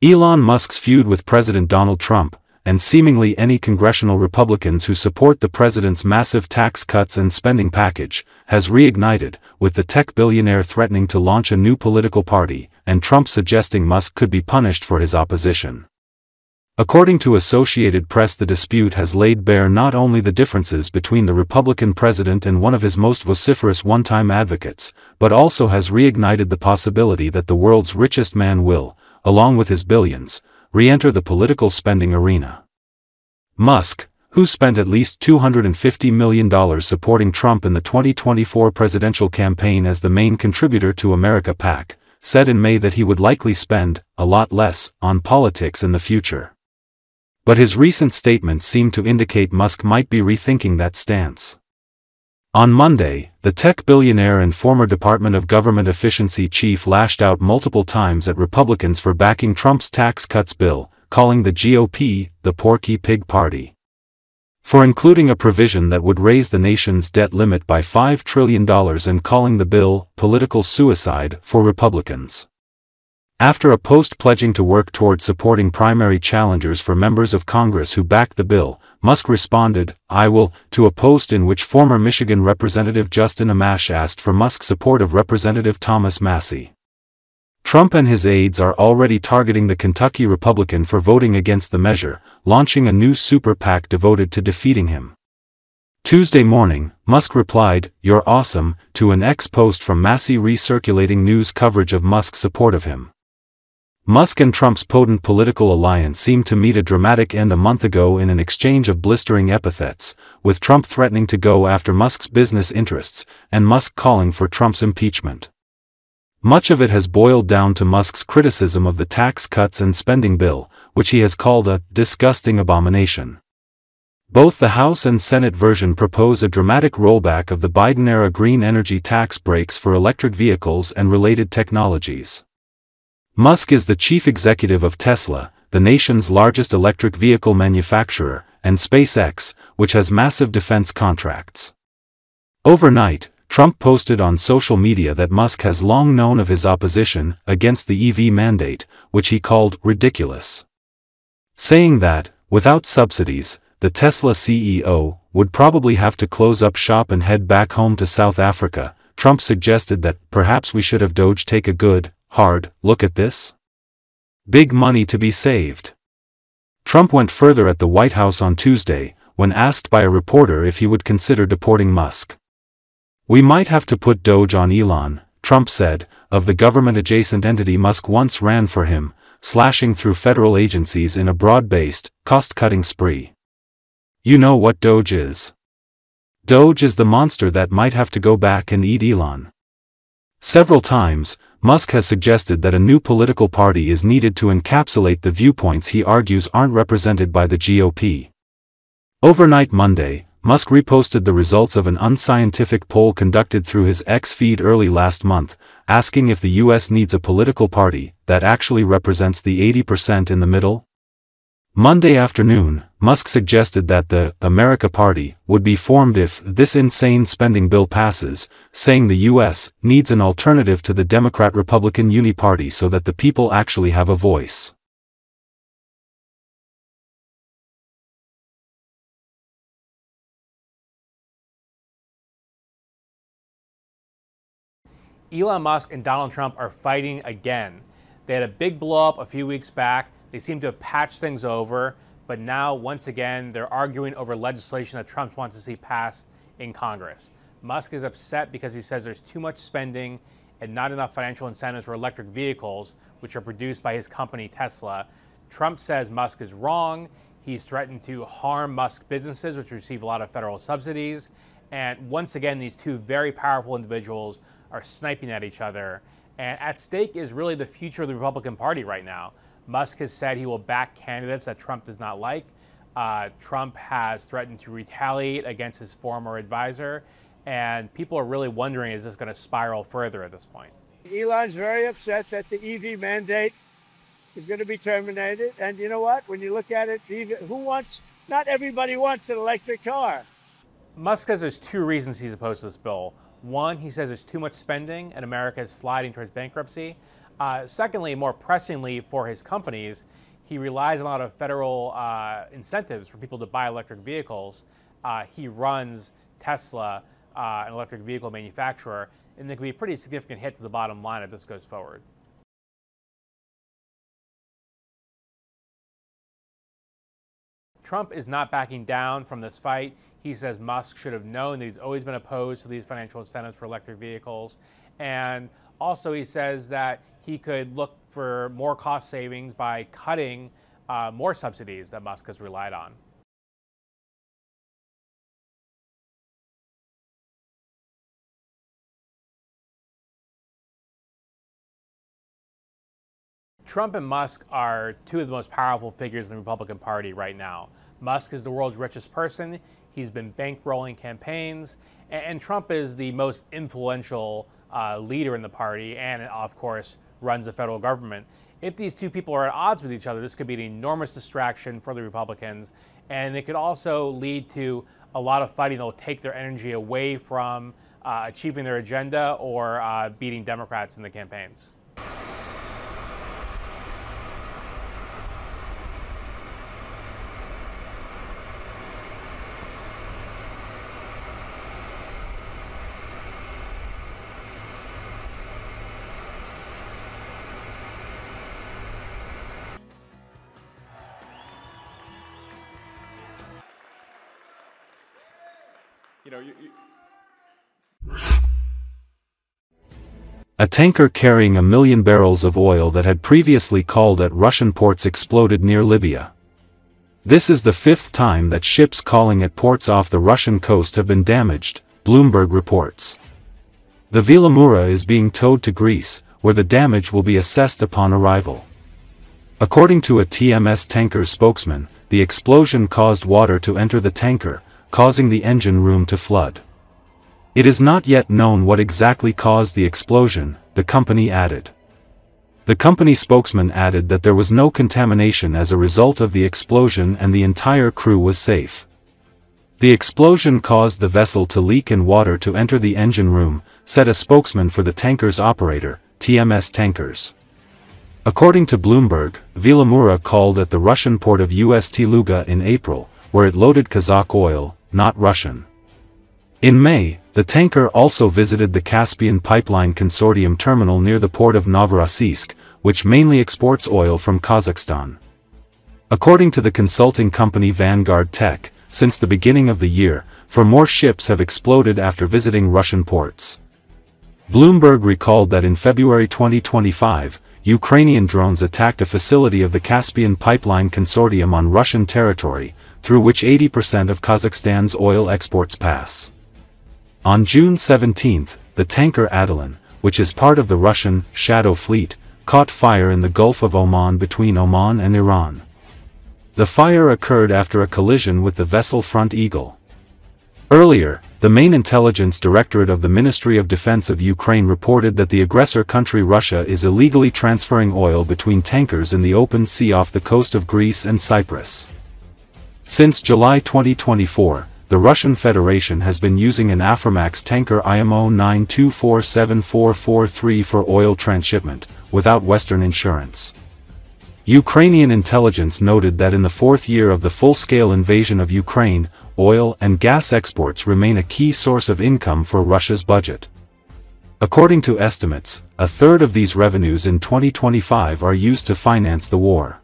Elon Musk's feud with President Donald Trump, and seemingly any congressional Republicans who support the president's massive tax cuts and spending package, has reignited, with the tech billionaire threatening to launch a new political party, and Trump suggesting Musk could be punished for his opposition. According to Associated Press, the dispute has laid bare not only the differences between the Republican president and one of his most vociferous one-time advocates, but also has reignited the possibility that the world's richest man will, along with his billions, re-enter the political spending arena. Musk, who spent at least $250 million supporting Trump in the 2024 presidential campaign as the main contributor to America PAC, said in May that he would likely spend a lot less on politics in the future. But his recent statements seem to indicate Musk might be rethinking that stance. On Monday, the tech billionaire and former Department of Government Efficiency chief lashed out multiple times at Republicans for backing Trump's tax cuts bill, calling the GOP the Porky Pig Party, for including a provision that would raise the nation's debt limit by $5 trillion and calling the bill political suicide for Republicans. After a post pledging to work toward supporting primary challengers for members of Congress who backed the bill, Musk responded, "I will," to a post in which former Michigan Representative Justin Amash asked for Musk's support of Representative Thomas Massie. Trump and his aides are already targeting the Kentucky Republican for voting against the measure, launching a new super PAC devoted to defeating him. Tuesday morning, Musk replied, "You're awesome," to an X post from Massie recirculating news coverage of Musk's support of him. Musk and Trump's potent political alliance seemed to meet a dramatic end a month ago in an exchange of blistering epithets, with Trump threatening to go after Musk's business interests, and Musk calling for Trump's impeachment. Much of it has boiled down to Musk's criticism of the tax cuts and spending bill, which he has called a disgusting abomination. Both the House and Senate version propose a dramatic rollback of the Biden-era green energy tax breaks for electric vehicles and related technologies. Musk is the chief executive of Tesla, the nation's largest electric vehicle manufacturer, and SpaceX, which has massive defense contracts. Overnight, Trump posted on social media that Musk has long known of his opposition against the EV mandate, which he called ridiculous, saying that, without subsidies, the Tesla CEO would probably have to close up shop and head back home to South Africa. Trump suggested that perhaps we should have Doge take a good, hard look at this. Big money to be saved. Trump went further at the White House on Tuesday, when asked by a reporter if he would consider deporting Musk. "We might have to put Doge on Elon," Trump said, of the government-adjacent entity Musk once ran for him, slashing through federal agencies in a broad-based, cost-cutting spree. "You know what Doge is. Doge is the monster that might have to go back and eat Elon." Several times, Musk has suggested that a new political party is needed to encapsulate the viewpoints he argues aren't represented by the GOP. Overnight Monday, Musk reposted the results of an unscientific poll conducted through his X feed early last month, asking if the U.S. needs a political party that actually represents the 80% in the middle. Monday afternoon, Musk suggested that the America Party would be formed if this insane spending bill passes, saying the U.S. needs an alternative to the Democrat-Republican Uni-Party so that the people actually have a voice. Elon Musk and Donald Trump are fighting again. They had a big blow-up a few weeks back. They seem to have patched things over, but now, once again, they're arguing over legislation that Trump wants to see passed in Congress. Musk is upset because he says there's too much spending and not enough financial incentives for electric vehicles, which are produced by his company Tesla. Trump says Musk is wrong. He's threatened to harm Musk businesses, which receive a lot of federal subsidies. And once again, these two very powerful individuals are sniping at each other. And at stake is really the future of the Republican Party right now. Musk has said he will back candidates that Trump does not like. Trump has threatened to retaliate against his former advisor. And people are really wondering, is this going to spiral further at this point? Elon's very upset that the EV mandate is going to be terminated. And you know what? When you look at it, not everybody wants an electric car. Musk says there's two reasons he's opposed to this bill. One, he says there's too much spending and America is sliding towards bankruptcy. Secondly, more pressingly for his companies, he relies on a lot of federal incentives for people to buy electric vehicles. He runs Tesla, an electric vehicle manufacturer, and there could be a pretty significant hit to the bottom line if this goes forward. Trump is not backing down from this fight. He says Musk should have known that he's always been opposed to these financial incentives for electric vehicles. And also he says that he could look for more cost savings by cutting more subsidies that Musk has relied on. Trump and Musk are two of the most powerful figures in the Republican Party right now. Musk is the world's richest person. He's been bankrolling campaigns, and Trump is the most influential leader in the party and, of course, runs the federal government. If these two people are at odds with each other, this could be an enormous distraction for the Republicans, and it could also lead to a lot of fighting that will take their energy away from achieving their agenda or beating Democrats in the campaigns. A tanker carrying 1 million barrels of oil that had previously called at Russian ports exploded near Libya. This is the 5th time that ships calling at ports off the Russian coast have been damaged, Bloomberg reports. The Vilamura is being towed to Greece, where the damage will be assessed upon arrival. According to a TMS tanker spokesman, the explosion caused water to enter the tanker, causing the engine room to flood. It is not yet known what exactly caused the explosion, the company added. The company spokesman added that there was no contamination as a result of the explosion and the entire crew was safe. The explosion caused the vessel to leak and water to enter the engine room, said a spokesman for the tanker's operator, TMS Tankers. According to Bloomberg, Vilamura called at the Russian port of Ust-Luga in April, where it loaded Kazakh oil, not Russian. In May, the tanker also visited the Caspian Pipeline Consortium terminal near the port of Novorossiysk, which mainly exports oil from Kazakhstan. According to the consulting company Vanguard Tech, since the beginning of the year, 4 more ships have exploded after visiting Russian ports. Bloomberg recalled that in February 2025, Ukrainian drones attacked a facility of the Caspian Pipeline Consortium on Russian territory, through which 80% of Kazakhstan's oil exports pass. On June 17, the tanker Adalin, which is part of the Russian Shadow Fleet, caught fire in the Gulf of Oman between Oman and Iran. The fire occurred after a collision with the vessel Front Eagle. Earlier, the main intelligence directorate of the Ministry of Defense of Ukraine reported that the aggressor country Russia is illegally transferring oil between tankers in the open sea off the coast of Greece and Cyprus. Since July 2024, the Russian Federation has been using an Aframax tanker IMO 9247443 for oil transshipment, without Western insurance. Ukrainian intelligence noted that in the 4th year of the full-scale invasion of Ukraine, oil and gas exports remain a key source of income for Russia's budget. According to estimates, 1/3 of these revenues in 2025 are used to finance the war.